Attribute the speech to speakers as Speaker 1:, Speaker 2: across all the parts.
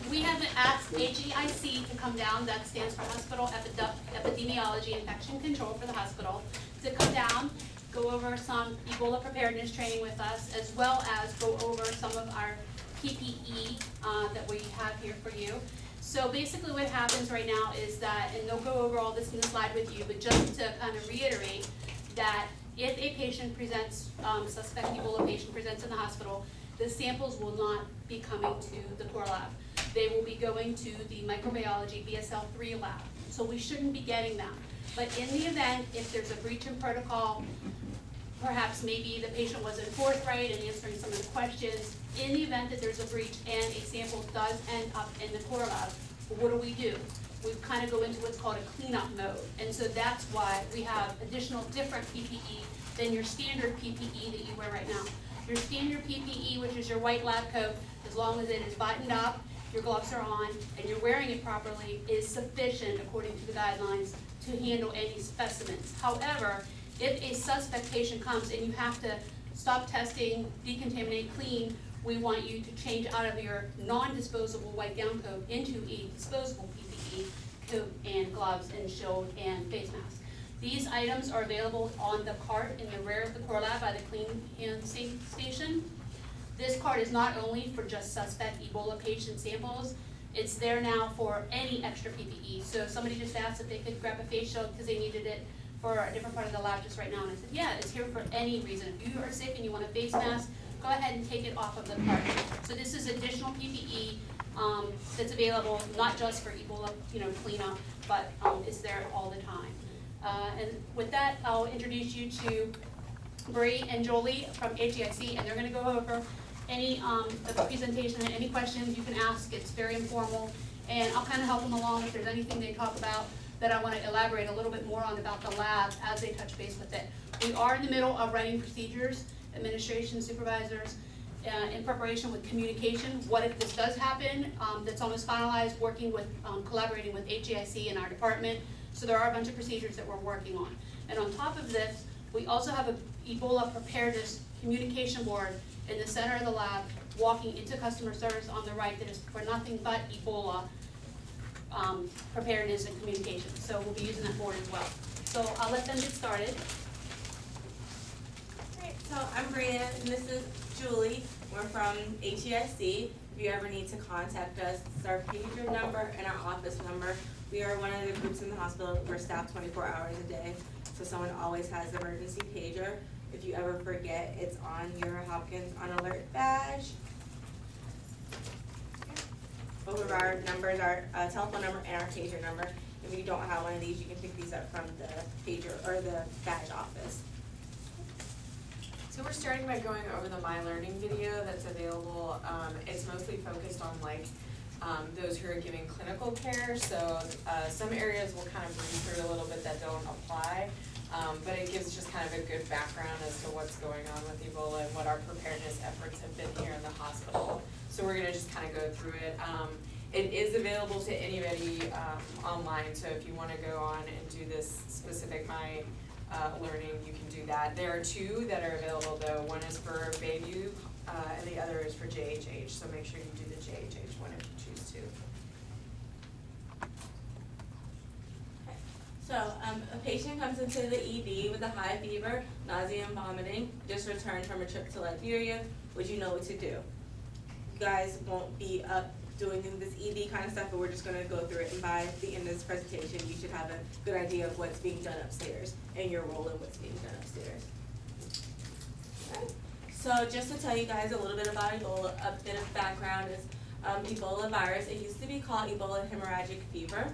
Speaker 1: We have asked HEIC to come down, that stands for Hospital Epidemiology Infection Control for the hospital, to come down, go over some Ebola preparedness training with us, as well as go over some of our PPE that we have here for you. So basically what happens right now is that, and they'll go over all this in the slide with you, but just to kind of reiterate that if a patient presents, suspect Ebola patient presents in the hospital, the samples will not be coming to the core lab. They will be going to the microbiology BSL-3 lab. So we shouldn't be getting them. But in the event, if there's a breach in protocol, perhaps maybe the patient wasn't forthright in answering some of the questions, in the event that there's a breach and a sample does end up in the core lab, what do? We kind of go into what's called a cleanup mode. And so that's why we have additional different PPE than your standard PPE that you wear right now. Your standard PPE, which is your white lab coat, as long as it is buttoned up, your gloves are on, and you're wearing it properly, is sufficient according to the guidelines to handle any specimens. However, if a suspect patient comes and you have to stop testing, decontaminate, clean, we want you to change out of your non-disposable white gown coat into a disposable PPE coat and gloves and shield and face mask. These items are available on the cart in the rear of the core lab by the Clean Hand Station. This cart is not only for just suspect Ebola patient samples, it's there now for any extra PPE. So somebody just asked if they could grab a face shield because they needed it for a different part of the lab just right now. And I said, yeah, it's here for any reason. If you are sick and you want a face mask, go ahead and take it off of the cart. So this is additional PPE that's available, not just for Ebola, cleanup, but it's there all the time. And with that, I'll introduce you to Bree and Jolie from HEIC, and they're going to go over any of the presentation and any questions you can ask. It's very informal, and I'll kind of help them along if there's anything they talk about that I want to elaborate a little bit more on about the lab as they touch base with it. We are in the middle of writing procedures, administration, supervisors, in preparation with communication. What if this does happen? That's almost finalized, working with, collaborating with HEIC and our department. So there are a bunch of procedures that we're working on. And on top of this, we also have a Ebola preparedness communication board in the center of the lab, walking into customer service on the right, that is for nothing but Ebola preparedness and communication. So we'll be using that board as well. So I'll let them get started.
Speaker 2: Great, so I'm Bria and this is Julie. We're from HEIC. If you ever need to contact us, it's our pager number and our office number. We are one of the groups in the hospital for staff 24 hours a day. So someone always has the emergency pager. If you ever forget, it's on your Hopkins on alert badge. Both of our numbers are telephone number and our pager number. If you don't have one of these, you can pick these up from the pager or the badge office.
Speaker 3: So we're starting by going over the My Learning video that's available. It's mostly focused on those who are giving clinical care. So some areas will kind of breeze through a little bit that don't apply. But it gives just kind of a good background as to what's going on with Ebola and what our preparedness efforts have been here in the hospital. So we're gonna just kind of go through it. It is available to anybody online, so if you wanna go on and do this specific My Learning, you can do that. There are two that are available though. One is for Bayview and the other is for JHH, so make sure you do the JHH one if you choose to.
Speaker 2: So a patient comes into the ED with a high fever, nausea and vomiting, just returned from a trip to Liberia. Would you know what to do? You guys won't be up doing this ED kind of stuff, but we're just going to go through it, and by the end of this presentation you should have a good idea of what's being done upstairs and your role in what's being done upstairs. Okay. So just to tell you guys a little bit about Ebola, a bit of background is Ebola virus. It used to be called Ebola hemorrhagic fever.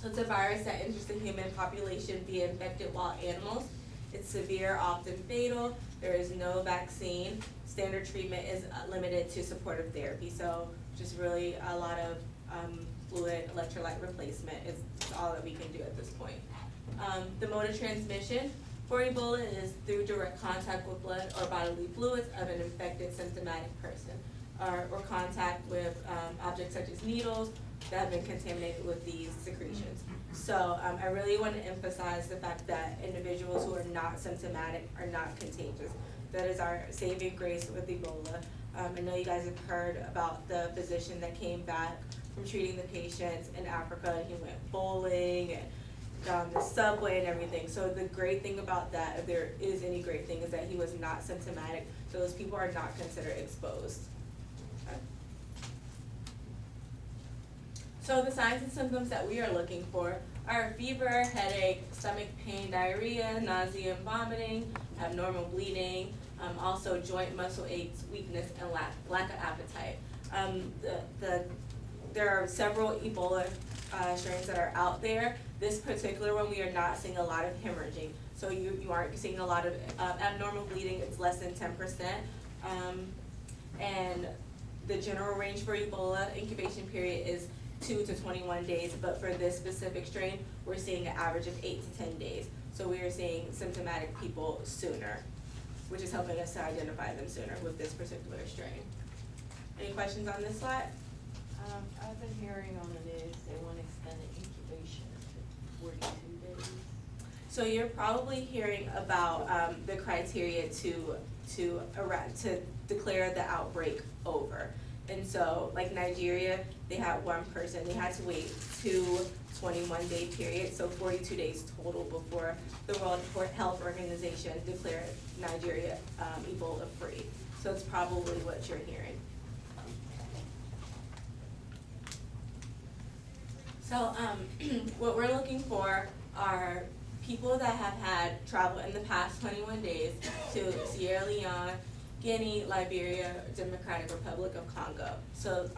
Speaker 2: So it's a virus that enters the human population via infected wild animals. It's severe, often fatal. There is no vaccine. Standard treatment is limited to supportive therapy. So just really a lot of fluid electrolyte replacement is all that we can do at this point. The mode of transmission for Ebola is through direct contact with blood or bodily fluids of an infected symptomatic person, or contact with objects such as needles that have been contaminated with these secretions. So I really want to emphasize the fact that individuals who are not symptomatic are not contagious. That is our saving grace with Ebola. I know you guys have heard about the physician that came back from treating the patients in Africa, and he went bowling and down the subway and everything. So the great thing about that, if there is any great thing, is that he was not symptomatic, so those people are not considered exposed. Okay. So the signs and symptoms that we are looking for are fever, headache, stomach pain, diarrhea, nausea and vomiting, abnormal bleeding, also joint muscle aches, weakness, and lack of appetite. There are several Ebola strains that are out there. This particular one, we are not seeing a lot of hemorrhaging. So you aren't seeing a lot of abnormal bleeding, it's less than 10%. And the general range for Ebola incubation period is 2 to 21 days, but for this specific strain, we're seeing an average of 8 to 10 days. So we are seeing symptomatic people sooner, which is helping us to identify them sooner with this particular strain. Any questions on this slide?
Speaker 4: I've been hearing on the news they want extended incubation to 42 days.
Speaker 2: So you're probably hearing about the criteria to declare the outbreak over. And so, like Nigeria, they had one person, they had to wait 21-day period, so 42 days total before the World Health Organization declared Nigeria Ebola free. So it's probably what you're hearing. So what we're looking for are people that have had travel in the past 21 days to Sierra Leone, Guinea, Liberia, Democratic Republic of Congo. So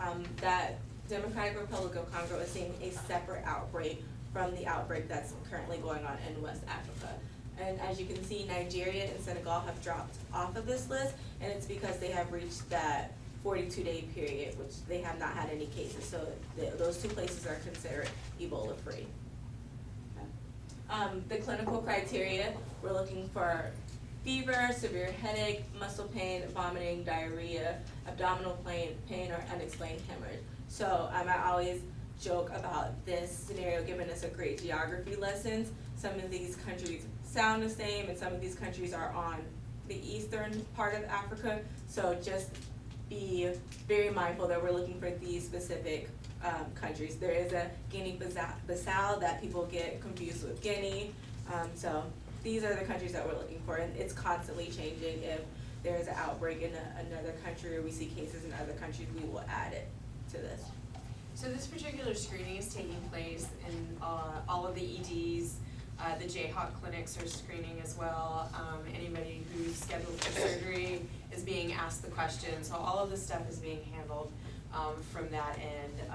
Speaker 2: that Democratic Republic of Congo is seeing a separate outbreak from the outbreak that's currently going on in West Africa. And as you can see, Nigeria and Senegal have dropped off of this list, and it's because they have reached that 42-day period, which they have not had any cases. So those two places are considered Ebola free. Okay. The clinical criteria, we're looking for fever, severe headache, muscle pain, vomiting, diarrhea, abdominal pain or unexplained hemorrhage. So I always joke about this scenario giving us a great geography lessons. Some of these countries sound the same, and some of these countries are on the eastern part of Africa. So just be very mindful that we're looking for these specific countries. There is a Guinea-Bissau that people get confused with Guinea. So these are the countries that we're looking for, and it's constantly changing. If there is an outbreak in another country or we see cases in other countries, we will add it to this.
Speaker 3: So this particular screening is taking place in all of the EDs. The Jayhawk clinics are screening as well. Anybody who's scheduled for surgery is being asked the question. So all of this stuff is being handled from that end.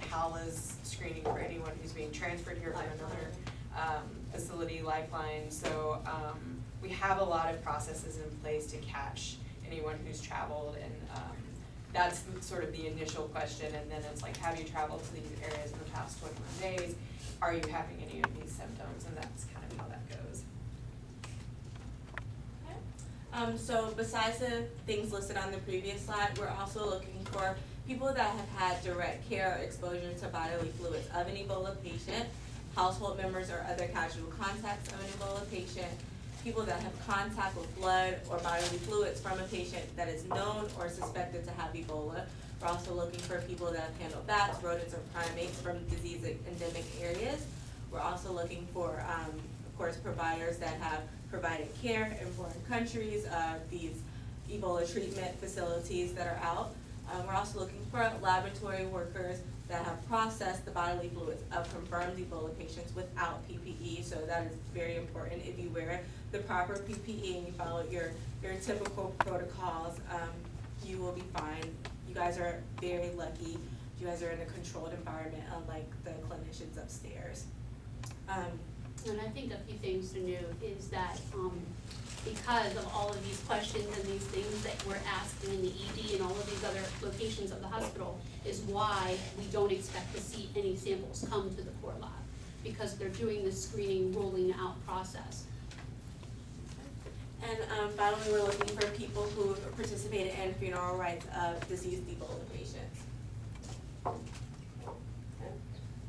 Speaker 3: HAL is screening for anyone who's being transferred here from another facility, Lifeline. So we have a lot of processes in place to catch anyone who's traveled, and that's sort of the initial question. And then it's like, have you traveled to these areas in the past 21 days? Are you having any of these symptoms? And that's kind of how that goes.
Speaker 2: Okay. So besides the things listed on the previous slide, we're also looking for people that have had direct care or exposure to bodily fluids of an Ebola patient, household members or other casual contacts of an Ebola patient, people that have contact with blood or bodily fluids from a patient that is known or suspected to have Ebola. We're also looking for people that have handled bats, rodents, or primates from disease endemic areas. We're also looking for, of course, providers that have provided care in foreign countries, these Ebola treatment facilities that are out. We're also looking for laboratory workers that have processed the bodily fluids of confirmed Ebola patients without PPE. So that is very important. If you wear the proper PPE and you follow your typical protocols, you will be fine. You guys are very lucky. You guys are in a controlled environment, unlike the clinicians upstairs.
Speaker 1: And I think a few things to note is that because of all of these questions and these things that we're asking in the ED and all of these other locations of the hospital is why we don't expect to see any samples come to the core lab, because they're doing this screening, rolling out process.
Speaker 2: And finally, we're looking for people who participated in funeral rites of deceased Ebola patients. Okay.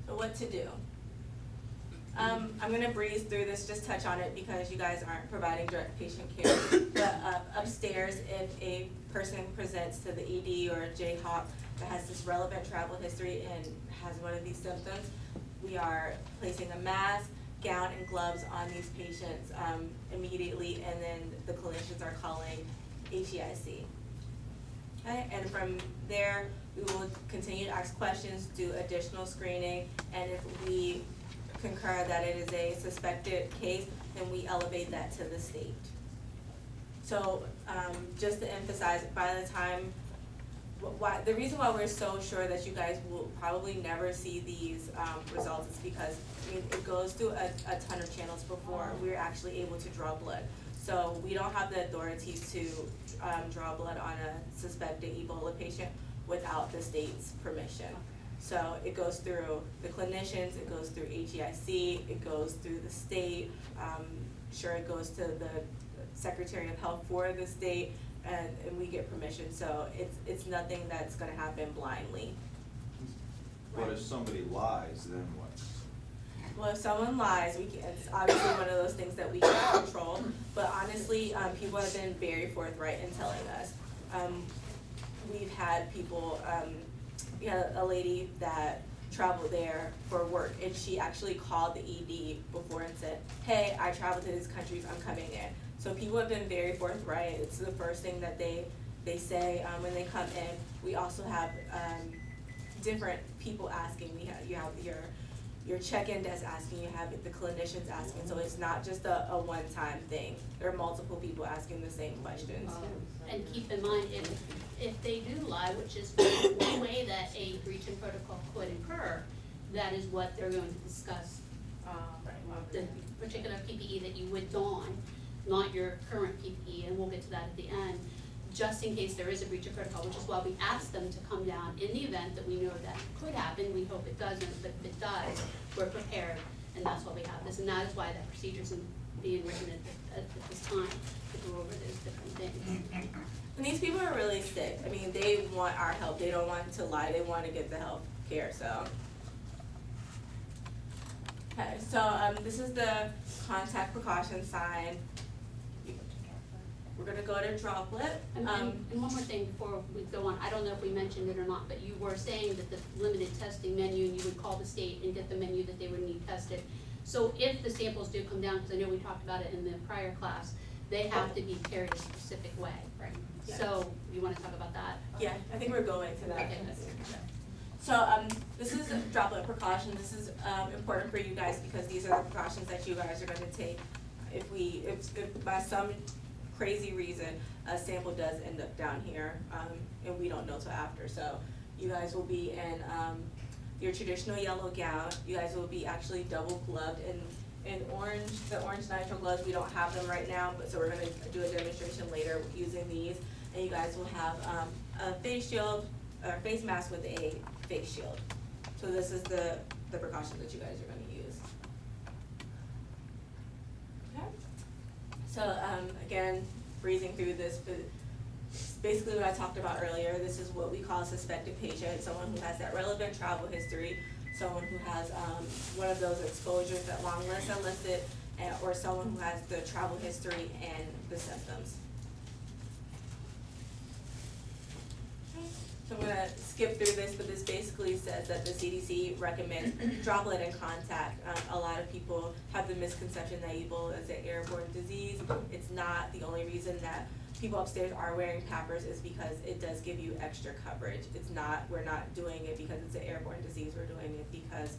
Speaker 2: So what to do? I'm I'm gonna breeze through this, just touch on it because you guys aren't providing direct patient care. But upstairs, if a person presents to the ED or J-HOP that has this relevant travel history and has one of these symptoms, we are placing a mask, gown, and gloves on these patients immediately, and then the clinicians are calling HEIC. Okay, and from there, we will continue to ask questions, do additional screening, and if we concur that it is a suspected case, then we elevate that to the state. So, just to emphasize, by the time, the reason why we're so sure that you guys will probably never see these results is because, I mean, it goes through a ton of channels before we're actually able to draw blood. So we don't have the authority to draw blood on a suspected Ebola patient without the state's permission. So it goes through the clinicians, it goes through HEIC, it goes through the state, sure it goes to the Secretary of Health for the state, and we get permission. So it's nothing that's gonna happen blindly.
Speaker 5: But if somebody lies, then what?
Speaker 2: Well, if someone lies, it's obviously one of those things that we can't control, but honestly, people have been very forthright in telling us. We've had people, we had a lady that traveled there for work, and she actually called the ED before and said, hey, I traveled to these countries, I'm coming in. So people have been very forthright. It's the first thing that they say when they come in. We also have different people asking. You have your check-in desk asking, you have the clinicians asking, so it's not just a one-time thing. There are multiple people asking the same questions.
Speaker 1: And keep in mind, if they do lie, which is one way that a breach in protocol could occur, that is what they're going to discuss. The particular PPE that you would don, not your current PPE, and we'll get to that at the end, just in case there is a breach of protocol, which is why we ask them to come down in the event that we know that could happen. We hope it doesn't, but if it does, we're prepared, and that's why we have this, and that is why that procedure's being written at this time, to go over those different things.
Speaker 2: And these people are really sick. I mean, they want our help. They don't want to lie. They want to get the health care, so. Okay, so this is the contact precaution sign. We're gonna go to droplet.
Speaker 1: And one more thing before we go on, I don't know if we mentioned it or not, but you were saying that the limited testing menu, and you would call the state and get the menu that they would need tested. So if the samples do come down, because I know we talked about it in the prior class, they have to be carried a specific way, right?
Speaker 2: Yeah.
Speaker 1: So, you wanna talk about that?
Speaker 2: Yeah, I think we're going to that.
Speaker 1: Okay.
Speaker 2: So this is droplet precaution. This is important for you guys because these are the precautions that you guys are gonna take if by some crazy reason a sample does end up down here, and we don't know till after. So you guys will be in your traditional yellow gown. You guys will be actually double gloved in orange, the orange nitrile gloves. We don't have them right now, but so we're gonna do a demonstration later using these. And you guys will have a face shield, or face mask with a face shield. So this is the precautions that you guys are gonna use. Okay. So again, breezing through this, but basically what I talked about earlier, this is what we call a suspected patient, someone who has that relevant travel history, someone who has one of those exposures that long lists are listed, or someone who has the travel history and the symptoms. So I'm gonna skip through this, but this basically says that the CDC recommends droplet in contact. A lot of people have the misconception that Ebola is an airborne disease. It's not. The only reason that people upstairs are wearing PAPRs is because it does give you extra coverage. It's not, we're not doing it because it's an airborne disease, we're doing it because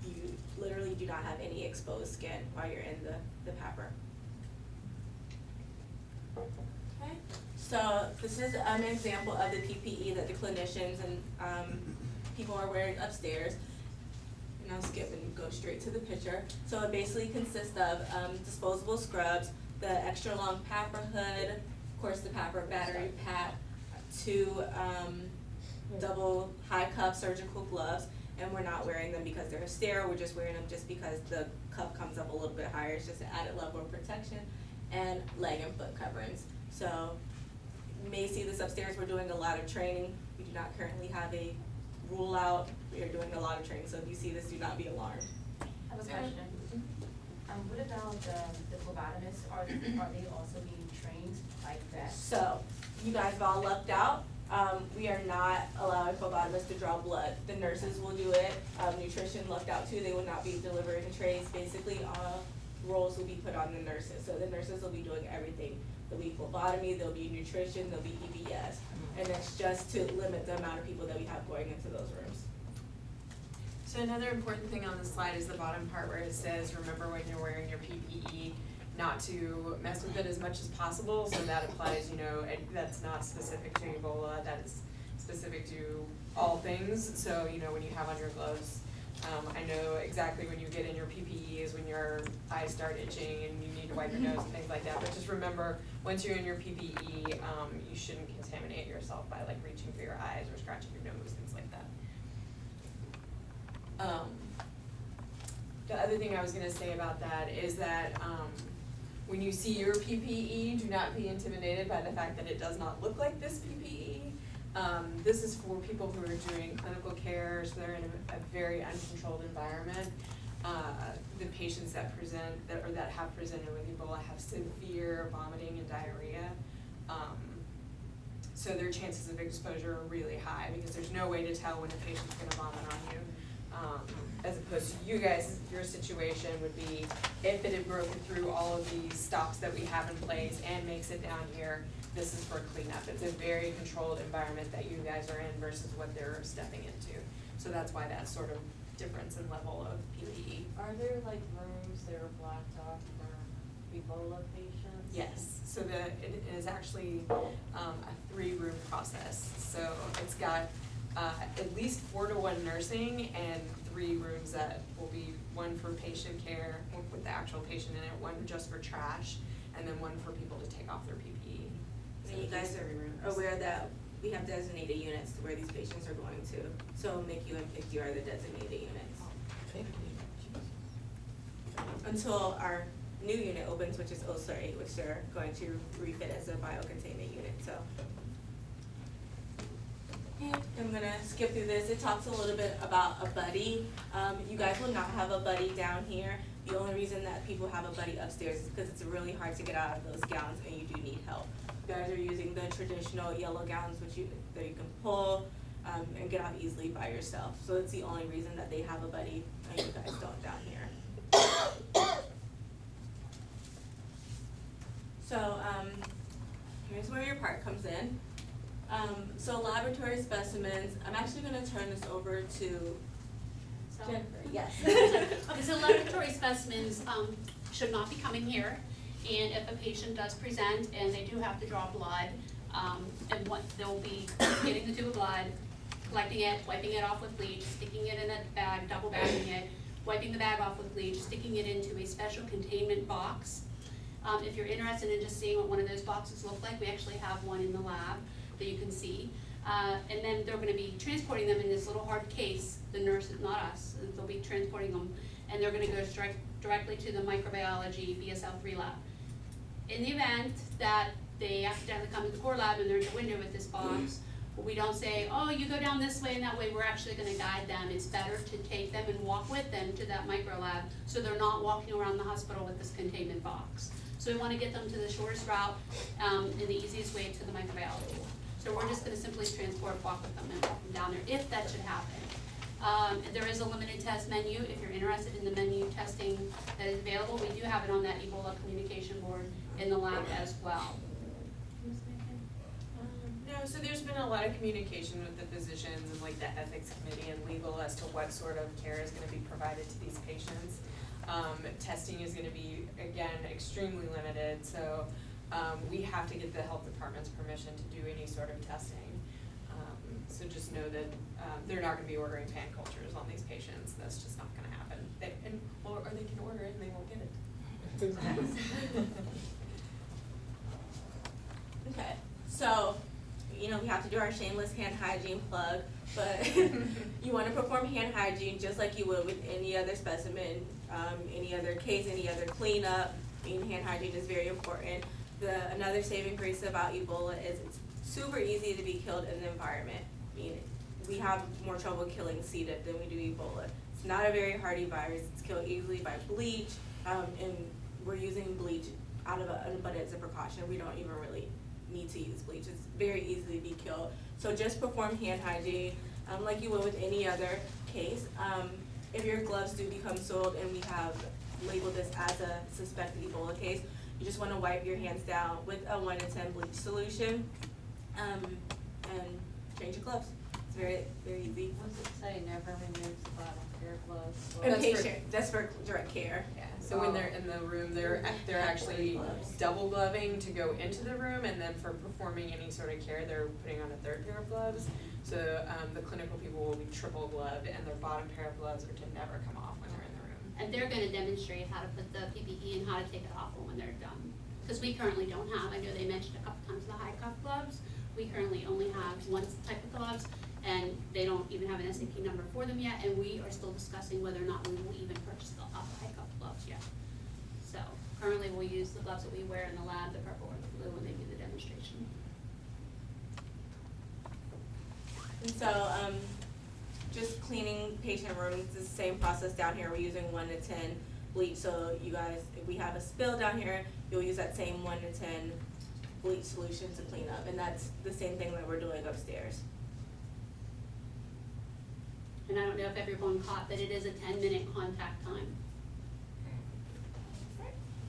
Speaker 2: you literally do not have any exposed skin while you're in the PAPR. Okay. So this is an example of the PPE that the clinicians and people are wearing upstairs. And I'll skip and go straight to the picture. So it basically consists of disposable scrubs, the extra long PAPR hood, of course the PAPR battery pack, 2 double high cuff surgical gloves, and we're not wearing them because they're sterile, we're just wearing them just because the cuff comes up a little bit higher. It's just an added level of protection, and leg and foot coverings. So you may see this upstairs, we're doing a lot of training. We do not currently have a rule out, we are doing a lot of training, so if you see this, do not be alarmed.
Speaker 3: I have a question.
Speaker 4: What about the phlebotomists, are they also being trained like that?
Speaker 2: So, you guys have all lucked out. We are not allowing phlebotomists to draw blood. The nurses will do it. Nutrition lucked out too. They will not be delivering the trays. Basically, all roles will be put on the nurses. So the nurses will be doing everything. There'll be phlebotomy, there'll be nutrition, there'll be EBS. And that's just to limit the amount of people that we have going into those rooms.
Speaker 3: So another important thing on the slide is the bottom part where it says, remember when you're wearing your PPE, not to mess with it as much as possible. So that applies, that's not specific to Ebola, that is specific to all things. So, when you have on your gloves, I know exactly when you get in your PPE is when your eyes start itching and you need to wipe your nose and things like that. But just remember, once you're in your PPE, you shouldn't contaminate yourself by like reaching for your eyes or scratching your nose, things like that. The other thing I was gonna say about that is that, when you see your PPE, do not be intimidated by the fact that it does not look like this PPE. This is for people who are doing clinical care, so they're in a very uncontrolled environment. The patients that that have presented with Ebola have severe vomiting and diarrhea. So their chances of exposure are really high because there's no way to tell when a patient's gonna vomit on you. As opposed to you guys, your situation would be if it had broken through all of these stops that we have in place and makes it down here, this is for cleanup. It's a very controlled environment that you guys are in versus what they're stepping into. So that's why that sort of difference in level of PPE.
Speaker 4: Are there like rooms that are blocked off for Ebola patients?
Speaker 3: Yes, so it is actually a 3-room process. So it's got at least 4-to-1 nursing and 3 rooms that will be 1 for patient care with the actual patient in it, 1 just for trash, and then 1 for people to take off their PPE.
Speaker 2: And you guys are aware that we have designated units where these patients are going to. So NICU and PICU are the designated units. Until our new unit opens, which is 038, which they're going to refit as a biocontainment unit, so. And I'm gonna skip through this. It talks a little bit about a buddy. You guys will not have a buddy down here. The only reason that people have a buddy upstairs is because it's really hard to get out of those gowns and you do need help. You guys are using the traditional yellow gowns that you can pull and get out easily by yourself. So it's the only reason that they have a buddy and you guys don't down here. So here's where your part comes in. So laboratory specimens, I'm actually gonna turn this over to Jennifer, yes.
Speaker 1: Okay, so laboratory specimens, should not be coming here, and if a patient does present and they do have to draw blood, and they'll be getting the tube of blood, collecting it, wiping it off with bleach, sticking it in a bag, double bagging it, wiping the bag off with bleach, sticking it into a special containment box. If you're interested in just seeing what one of those boxes look like, we actually have one in the lab that you can see. And then they're gonna be transporting them in this little hard case, the nurses, not us, they'll be transporting them, and they're gonna go directly to the microbiology BSL-3 lab. In the event that they accidentally come to the core lab and there's a window with this box, we don't say, oh, you go down this way and that way, we're actually gonna guide them. It's better to take them and walk with them to that micro lab so they're not walking around the hospital with this containment box. So we wanna get them to the shortest route and the easiest way to the microbiology. So we're just gonna simply walk with them and walk them down there if that should happen. There is a limited test menu if you're interested in the menu testing that is available. We do have it on that Ebola communication board in the lab as well.
Speaker 3: No, so there's been a lot of communication with the physicians and like the ethics committee and legal as to what sort of care is gonna be provided to these patients. Testing is gonna be, again, extremely limited, so we have to get the health department's permission to do any sort of testing. So just know that they're not gonna be ordering pan cultures on these patients, that's just not gonna happen. Or they can order it and they won't get it.
Speaker 2: Okay, so, we have to do our shameless hand hygiene plug, but you wanna perform hand hygiene just like you would with any other specimen, any other case, any other cleanup. Hand hygiene is very important. Another saving grace about Ebola is it's super easy to be killed in the environment. We have more trouble killing C. diff than we do Ebola. It's not a very hardy virus. It's killed easily by bleach, And we're using bleach out of an abundance of precaution. We don't even really need to use bleach. It's very easily be killed. So just perform hand hygiene, like you would with any other case. If your gloves do become soiled and we have labeled this as a suspected Ebola case, you just wanna wipe your hands down with a 1 in 10 bleach solution, and change your gloves. It's very, very easy.
Speaker 4: What's it say, never remove the bottom pair of gloves?
Speaker 2: And
Speaker 3: That's for-
Speaker 2: patient, that's for direct care.
Speaker 3: Yeah, so when they're in the room, they're actually double gloving to go into the room, and then for performing any sort of care, they're putting on a third pair of gloves. So, the clinical people will be triple gloved, and their bottom pair of gloves are to never come off when they're in the room.
Speaker 1: And they're gonna demonstrate how to put the PPE and how to take it off when they're done. Because we currently don't have, I know they mentioned a couple times the high cuff gloves. We currently only have one type of gloves, and they don't even have an SAP number for them yet, and we are still discussing whether or not we will even purchase the high cuff gloves yet. So currently we'll use the gloves that we wear in the lab, the purple or the blue, when they do the demonstration.
Speaker 2: And so, just cleaning patient rooms, it's the same process down here, we're using 1 to 10 bleach, so you guys, if we have a spill down here, you'll use that same 1 to 10 bleach solution to clean up, and that's the same thing that we're doing upstairs.
Speaker 1: And I don't know if everyone caught that it is a 10-minute contact time.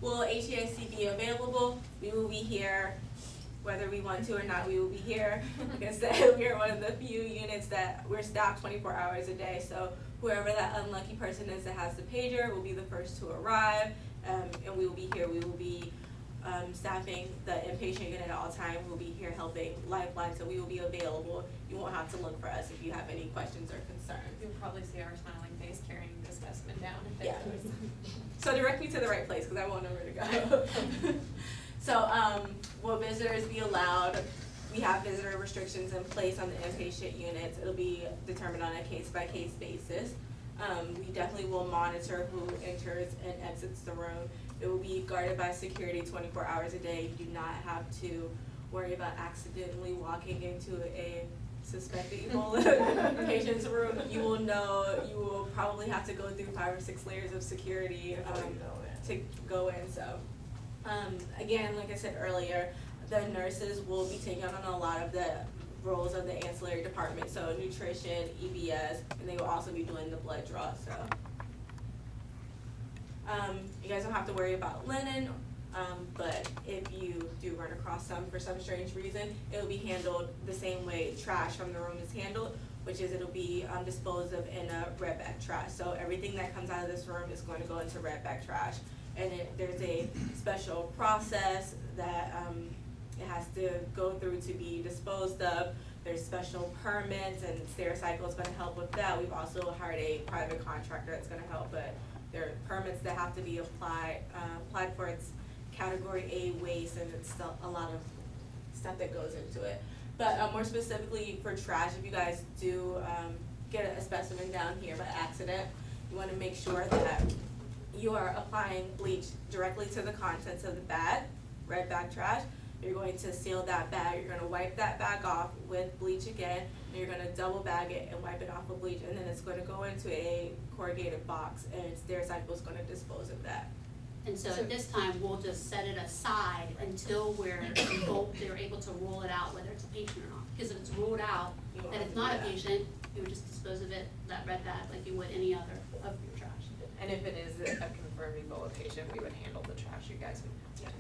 Speaker 2: Will HEIC be available? We will be here, whether we want to or not, we will be here. Like I said, we are one of the few units that we're staffed 24 hours a day, so whoever that unlucky person is that has the pager will be the first to arrive, and we will be here. We will be staffing the inpatient unit at all times. We'll be here helping Lifeline, so we will be available. You won't have to look for us if you have any questions or concerns.
Speaker 3: You'll probably see our smiling face carrying the specimen down if they
Speaker 2: Yeah.
Speaker 3: notice.
Speaker 2: So direct me to the right place, because I won't know where to go. So, will visitors be allowed? We have visitor restrictions in place on the inpatient units. It'll be determined on a case-by-case basis. We definitely will monitor who enters and exits the room. It will be guarded by security 24 hours a day. You do not have to worry about accidentally walking into a suspected Ebola patient's room. You will know, you will probably have to go through 5 or 6 layers of security, to go in, so. Again, like I said earlier, the nurses will be taking on a lot of the roles of the ancillary department, so nutrition, EBS, and they will also be doing the blood draw, so. You guys don't have to worry about linen, but if you do run across some for some strange reason, it'll be handled the same way trash from the room is handled, which is it'll be disposed of in a red bag trash. So everything that comes out of this room is going to go into red bag trash. And there's a special process that it has to go through to be disposed of. There's special permits, and Stericycle is gonna help with that. We've also hired a private contractor that's gonna help, but there are permits that have to be applied for. Its category A waste, and it's still a lot of stuff that goes into it. But more specifically for trash, if you guys do get a specimen down here by accident, you wanna make sure that you are applying bleach directly to the contents of the bag, red bag trash. You're going to seal that bag, you're gonna wipe that bag off with bleach again, and you're gonna double bag it and wipe it off with bleach, and then it's gonna go into a corrugated box, and Stericycle is gonna dispose of that.
Speaker 1: And so at this time, we'll just set it aside until they're able to rule it out, whether it's a patient or not. Because if it's ruled out
Speaker 2: You won't
Speaker 1: that
Speaker 2: have
Speaker 1: it's
Speaker 2: to
Speaker 1: not
Speaker 2: do
Speaker 1: a
Speaker 2: that.
Speaker 1: patient, you would just dispose of it, that red bag, like you would any other of your trash.
Speaker 3: And if it is a confirmed Ebola patient, we would handle the trash, you guys would have to.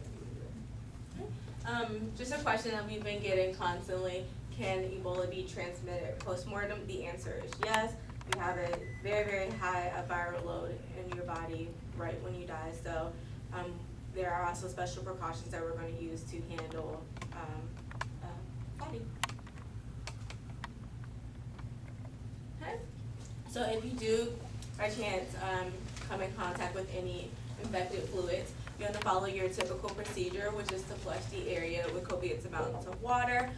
Speaker 2: Just a question that we've been getting constantly, can Ebola be transmitted postmortem? The answer is yes. You have a very, very high viral load in your body right when you die, so there are also special precautions that we're going to use to handle body. Okay, so if you do by chance come in contact with any infected fluids, you're gonna follow your typical procedure, which is to flush the area with copious amounts of water.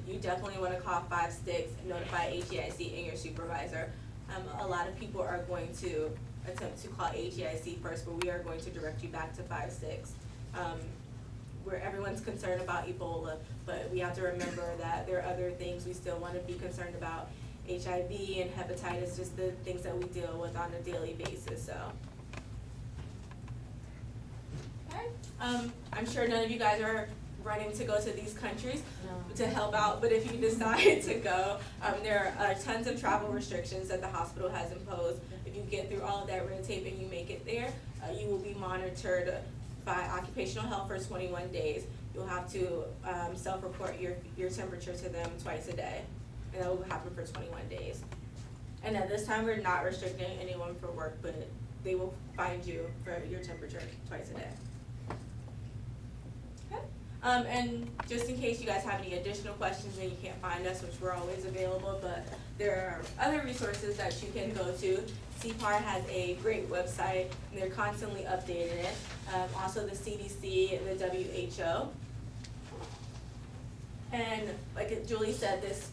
Speaker 2: You definitely wanna call 5 sticks, notify HEIC and your supervisor. A lot of people are going to attempt to call HEIC first, but we are going to direct you back to 5 sticks. Where everyone's concerned about Ebola, but we have to remember that there are other things we still wanna be concerned about. HIV and hepatitis, just the things that we deal with on a daily basis, so. I'm sure none of you guys are running to go to these countries
Speaker 4: No.
Speaker 2: to help out, but if you decide to go, there are tons of travel restrictions that the hospital has imposed. If you get through all of that red tape and you make it there, you will be monitored by occupational health for 21 days. You'll have to self-report your temperature to them twice a day, and that will happen for 21 days. And at this time, we're not restricting anyone for work, but they will find you for your temperature twice a day. Okay. And just in case you guys have any additional questions and you can't find us, which we're always available, but there are other resources that you can go to. CPAR has a great website, and they're constantly updating it. Also the CDC, the WHO. And like Julie said, this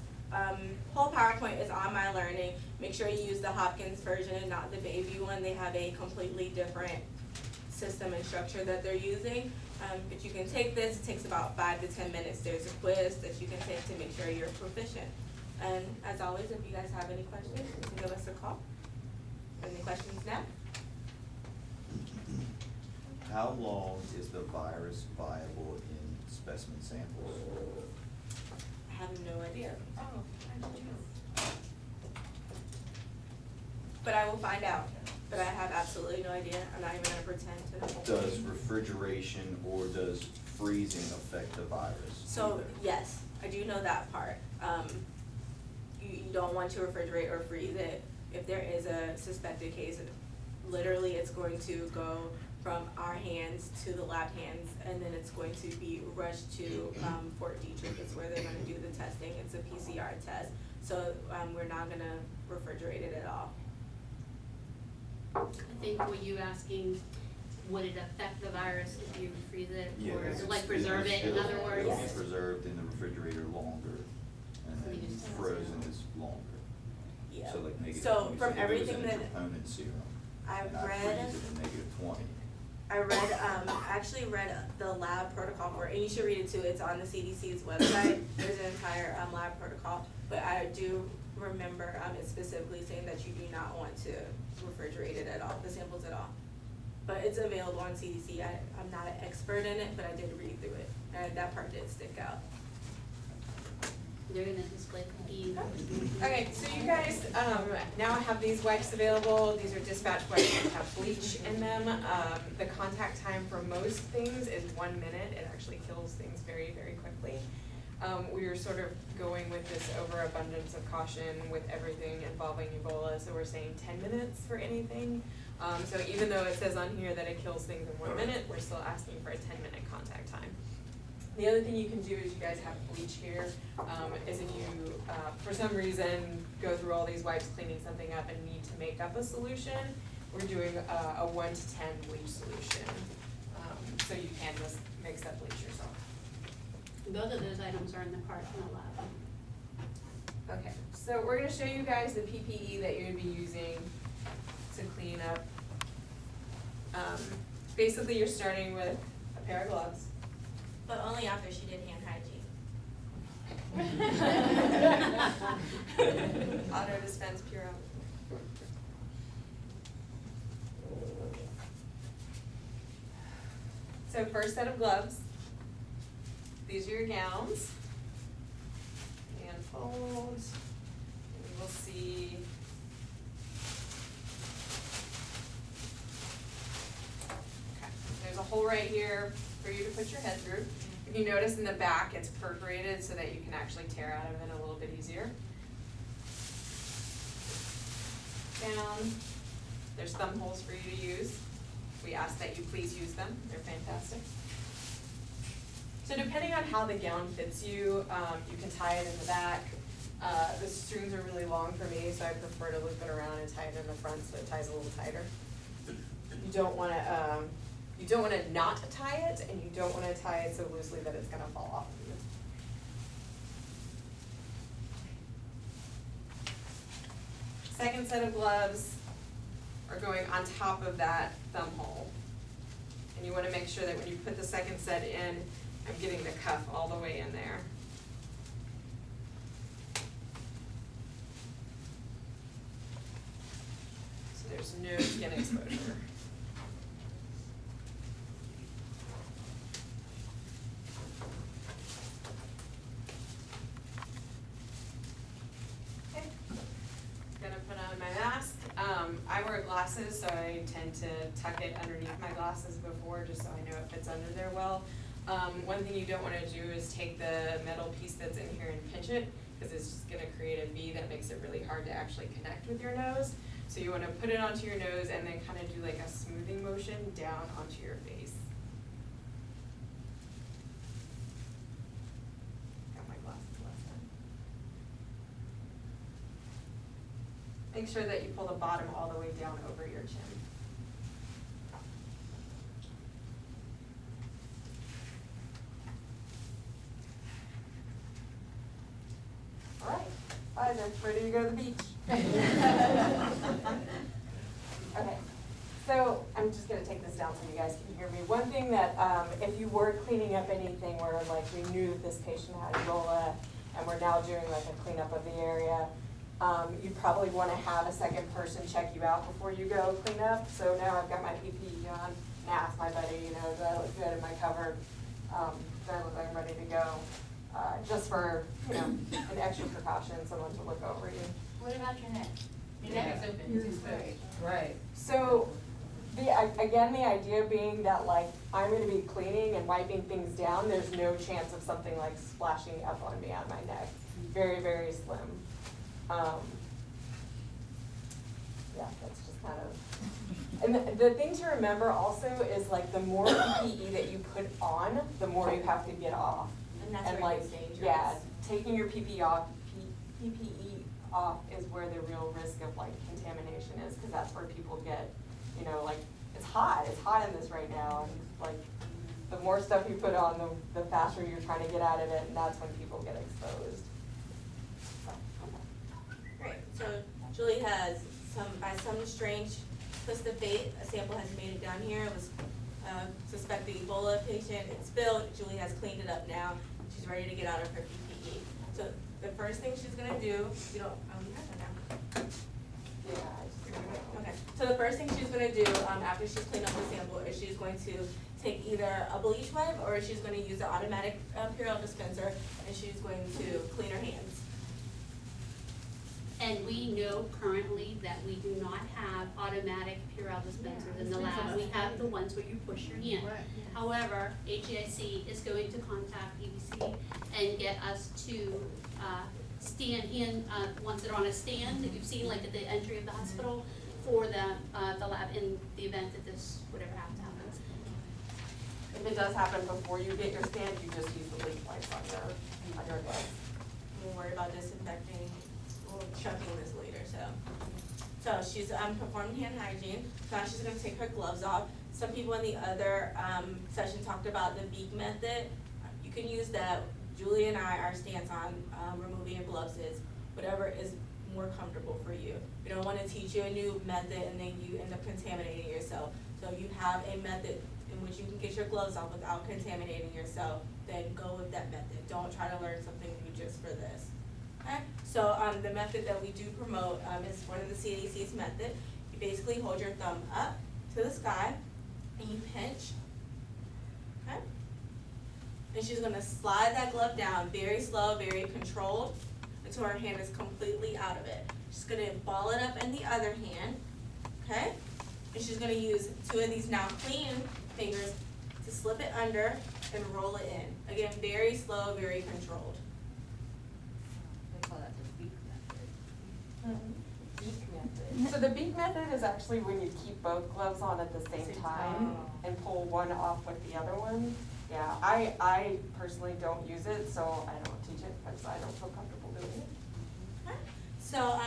Speaker 2: whole PowerPoint is on My Learning. Make sure you use the Hopkins version and not the baby one. They have a completely different system and structure that they're using. But you can take this, it takes about 5 to 10 minutes. There's a quiz that you can take to make sure you're proficient. And as always, if you guys have any questions, you can give us a call. Any questions now?
Speaker 5: How long is the virus viable in specimen samples?
Speaker 2: I have no idea.
Speaker 3: Oh, I don't know.
Speaker 2: But I will find out. But I have absolutely no idea. I'm not even gonna pretend to know.
Speaker 5: Does refrigeration or does freezing affect the virus?
Speaker 2: So, yes, I do know that part. You don't want to refrigerate or freeze it. If there is a suspected case, literally it's going to go from our hands to the lab hands, and then it's going to be rushed to Fort Detrick. It's where they're gonna do the testing. It's a PCR test. So we're not gonna refrigerate it at all.
Speaker 1: I think were you asking, would it affect the virus if you freeze it,
Speaker 5: Yeah,
Speaker 1: or
Speaker 5: it's-
Speaker 1: like preserve it, in other words?
Speaker 5: It'll be
Speaker 2: Yes.
Speaker 5: preserved in the refrigerator longer, and
Speaker 1: So you
Speaker 5: then
Speaker 1: just-
Speaker 5: frozen is longer.
Speaker 2: Yeah.
Speaker 5: So like negative,
Speaker 2: So
Speaker 5: you
Speaker 2: from
Speaker 5: said if it was
Speaker 2: everything
Speaker 5: in a
Speaker 2: that
Speaker 5: troponin serum,
Speaker 2: I've
Speaker 5: and I
Speaker 2: read,
Speaker 5: freeze it to -20.
Speaker 2: I read, actually read the lab protocol for it, and you should read it too, it's on the CDC's website, there's an entire lab protocol, but I do remember it specifically saying that you do not want to refrigerate it at all, the samples at all. But it's available on CDC, I'm not an expert in it, but I did read through it, and that part did stick out.
Speaker 1: They're gonna display PPE.
Speaker 3: Okay, so you guys, now have these wipes available. These are dispatch wipes that have bleach in them. The contact time for most things is 1 minute. It actually kills things very, very quickly. We were sort of going with this overabundance of caution with everything involving Ebola, so we're saying 10 minutes for anything. So even though it says on here that it kills things in 1 minute, we're still asking for a 10-minute contact time. The other thing you can do is you guys have bleach here, is if you, for some reason, go through all these wipes cleaning something up and need to make up a solution, we're doing a 1 to 10 bleach solution. So you can just mix that bleach yourself.
Speaker 1: Both of those items are in the cart in the lab.
Speaker 3: Okay, so we're gonna show you guys the PPE that you're gonna be using to clean up. Basically, you're starting with a pair of gloves.
Speaker 2: But only after she did hand hygiene.
Speaker 3: Auto dispense Puro. So first set of gloves. These are your gowns. And fold. And we'll see. Okay, there's a hole right here for you to put your head through. If you notice in the back, it's perforated so that you can actually tear out of it a little bit easier. Down, there's thumb holes for you to use. We ask that you please use them, they're fantastic. So depending on how the gown fits you, you can tie it in the back. The strings are really long for me, so I prefer to loop it around and tie it in the front so it ties a little tighter. You don't wanna not tie it, and you don't wanna tie it so loosely that it's gonna fall off of you. Second set of gloves are going on top of that thumb hole. And you wanna make sure that when you put the second set in, I'm getting the cuff all the way in there. So there's no skin exposure. gonna put on my mask. I wear glasses, so I tend to tuck it underneath my glasses before, just so I know it fits under there well. One thing you don't wanna do is take the metal piece that's in here and pinch it, cause it's just gonna create a V that makes it really hard to actually connect with your nose. So you wanna put it onto your nose and then kinda do like a smoothing motion down onto your face. Got my glasses last time. Make sure that you pull the bottom all the way down over your chin. All right, Pfizer, ready to go to the beach? Okay, so I'm just gonna take this down so you guys can hear me. One thing that, if you were cleaning up anything where like we knew that this patient had Ebola and we're now doing like a cleanup of the area, you'd probably wanna have a second person check you out before you go clean up. So now I've got my PPE on, and ask my buddy, you know, do I look good? Am I covered? Do I look like I'm ready to go? Just for, you know, an extra precaution, someone to look over you.
Speaker 6: What about your neck? Your neck is open, it's exposed.
Speaker 4: Right.
Speaker 3: So, again, the idea being that like, I'm gonna be cleaning and wiping things down, there's no chance of something like splashing up on me on my neck. Very, very slim. Yeah, that's just kind of, and the thing to remember also is like the more PPE that you put on, the more you have to get off.
Speaker 2: And that's
Speaker 3: And
Speaker 2: where
Speaker 3: like,
Speaker 2: it's dangerous.
Speaker 3: yeah, taking your PPE off is where the real risk of like contamination is, cause that's where people get, you know, like, it's hot in this right now, and like, the more stuff you put on, the faster you're trying to get out of it, and that's when people get exposed. So, okay.
Speaker 2: Great, so Julie has by some strange twist of fate, a sample has made it down here. It was suspected Ebola patient, it spilled, Julie has cleaned it up now, she's ready to get out of her PPE. So the first thing she's gonna do, you don't, you have that now.
Speaker 3: Yeah, I just.
Speaker 2: Okay, so the first thing she's gonna do, after she's cleaned up the sample, is she's going to take either a bleach wipe, or she's gonna use the automatic Purell dispenser, and she's going to clean her hands.
Speaker 1: And we know currently that we do not have automatic Purell dispensers in the lab. We have the ones where you push your hand. However, HEIC is going to contact EBC and get us to ones that are on a stand that you've seen like at the entry of the hospital for the lab in the event that this would ever have to happen.
Speaker 3: If it does happen before you get your stand, you just use the bleach wipes on your gloves.
Speaker 2: We'll worry about disinfecting, we'll chucking this later, so she's performing hand hygiene, so now she's gonna take her gloves off. Some people in the other session talked about the beak method. You can use that. Julie and I, our stance on removing your gloves is whatever is more comfortable for you. We don't wanna teach you a new method and then you end up contaminating yourself. So if you have a method in which you can get your gloves off without contaminating yourself, then go with that method. Don't try to learn something new just for this. Okay, so the method that we do promote is one of the CDC's method. You basically hold your thumb up to the sky and you pinch, okay? And she's gonna slide that glove down very slow, very controlled, until her hand is completely out of it. She's gonna ball it up in the other hand, okay? And she's gonna use two of these now clean fingers to slip it under and roll it in. Again, very slow, very controlled.
Speaker 6: They call that the beak method.
Speaker 3: Beak method. So the beak method is actually when you keep both gloves on at the same time and pull one off with the other one. Yeah, I personally don't use it, so I don't teach it because I don't feel comfortable doing it.
Speaker 2: Okay. So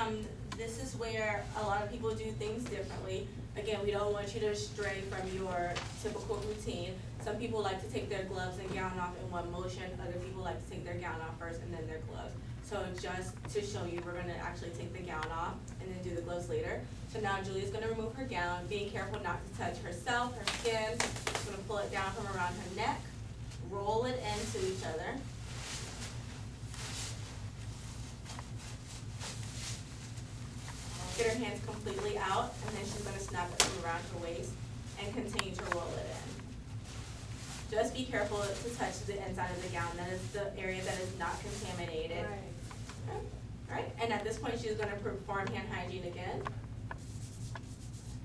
Speaker 2: this is where a lot of people do things differently. Again, we don't want you to stray from your typical routine. Some people like to take their gloves and gown off in one motion. Other people like to take their gown off first and then their gloves. So just to show you, we're gonna actually take the gown off and then do the gloves later. So now Julie's gonna remove her gown, being careful not to touch herself, her skin. She's gonna pull it down from around her neck, roll it into each other. Get her hands completely out, and then she's gonna snap it from around her waist and continue to roll it in. Just be careful to touch the inside of the gown. That is the area that is not contaminated. Okay. Alright, and at this point, she's gonna perform hand hygiene again.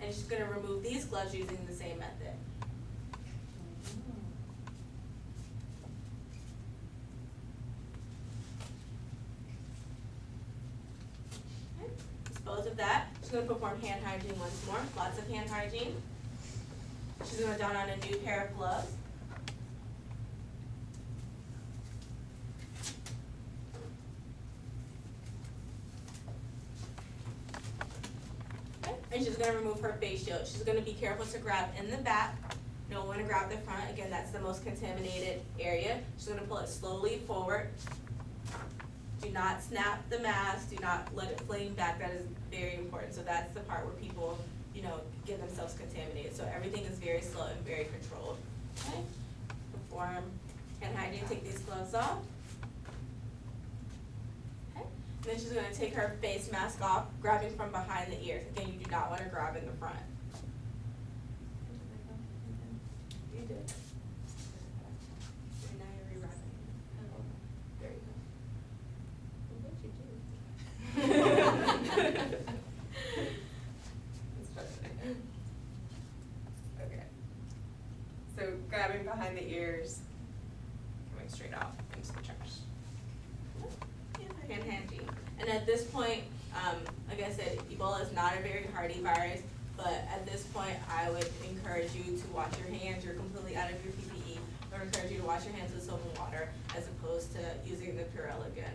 Speaker 2: And she's gonna remove these gloves using the same method. Okay, dispose of that. She's gonna perform hand hygiene once more, lots of hand hygiene. She's gonna don on a new pair of gloves. Okay, and she's gonna remove her face shield. She's gonna be careful to grab in the back. Don't wanna grab the front. Again, that's the most contaminated area. She's gonna pull it slowly forward. Do not snap the mask. Do not let it fling back. That is very important. So that's the part where people, get themselves contaminated. So everything is very slow and very controlled. Okay? Perform hand hygiene. Take these gloves off. Okay? And then she's gonna take her face mask off, grabbing from behind the ears. Again, you do not wanna grab in the front. You did. And now you're rewrapping. There you go. What did you do?
Speaker 3: Okay. So grabbing behind the ears, coming straight off into the trash.
Speaker 2: Hand hygiene. And at this point, like I said, Ebola is not a very hardy virus, but at this point, I would encourage you to wash your hands. You're completely out of your PPE. I would encourage you to wash your hands with soap and water as opposed to using the Purell again.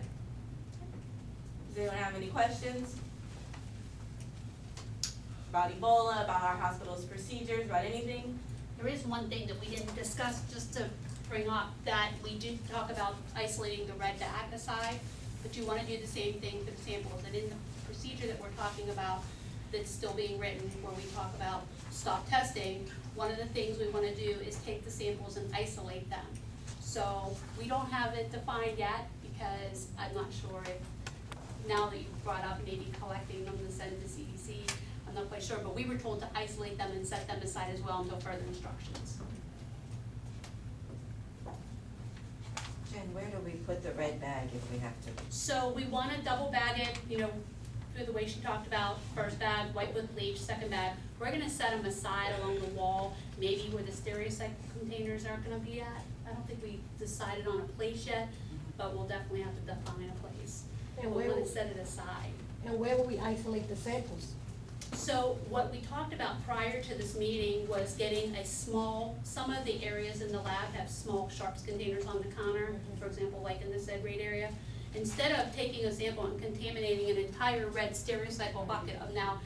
Speaker 2: Does anyone have any questions? About Ebola, about our hospital's procedures, about anything?
Speaker 1: There is one thing that we didn't discuss, just to bring up, that we did talk about isolating the red bag aside, but you wanna do the same thing for the samples, and in the procedure that we're talking about, that's still being written, where we talk about stop testing, one of the things we wanna do is take the samples and isolate them. So, we don't have it defined yet, because I'm not sure if, now that you've brought up maybe collecting them to send to CDC, I'm not quite sure, but we were told to isolate them and set them aside as well until further instructions.
Speaker 7: Jen, where do we put the red bag if we have to?
Speaker 1: So we wanna double bag it, through the way she talked about, first bag, wipe with bleach, second bag. We're gonna set them aside along the wall, maybe where the stereotype containers are gonna be at. I don't think we decided on a place yet, but we'll definitely have to define a place.
Speaker 8: And
Speaker 1: We're
Speaker 8: where
Speaker 1: gonna
Speaker 8: will-
Speaker 1: set it aside.
Speaker 8: And where will we isolate the samples?
Speaker 1: So what we talked about prior to this meeting was getting a small, some of the areas in the lab have small sharps containers on the counter, for example, like in the Ed area. Instead of taking a sample and contaminating an entire red stereocycle bucket of now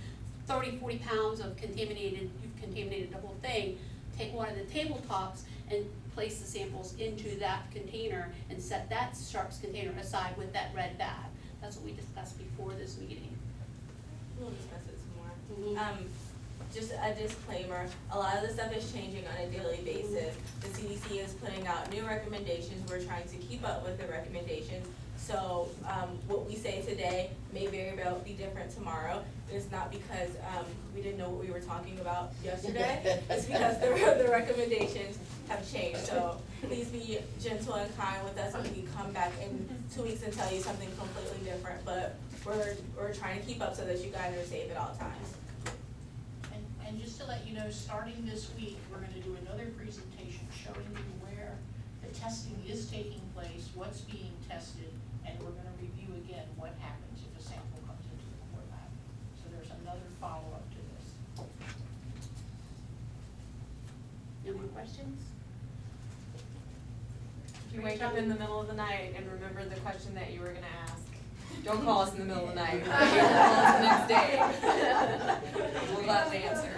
Speaker 1: 30, 40 pounds of contaminated, you've contaminated the whole thing, take one of the tabletops and place the samples into that container and set that sharps container aside with that red bag. That's what we discussed before this meeting.
Speaker 2: We'll discuss it some more.
Speaker 1: Mhm.
Speaker 2: Just a disclaimer, a lot of this stuff is changing on a daily basis. The CDC is putting out new recommendations, we're trying to keep up with the recommendations. So, what we say today may very well be different tomorrow. It's not because, we didn't know what we were talking about yesterday, it's because the recommendations have changed. So, please be gentle and kind with us when we come back in 2 weeks and tell you something completely different. But we're trying to keep up so that you guys are safe at all times.
Speaker 6: And just to let you know, starting this week, we're gonna do another presentation showing you where the testing is taking place, what's being tested, and we're gonna review again what happens if a sample comes into the core lab. So there's another follow-up to this.
Speaker 1: No more questions?
Speaker 3: If you wake up in the middle of the night and remember the question that you were gonna ask, don't call us in the middle of the night. Call us the next day. We'll have the answer.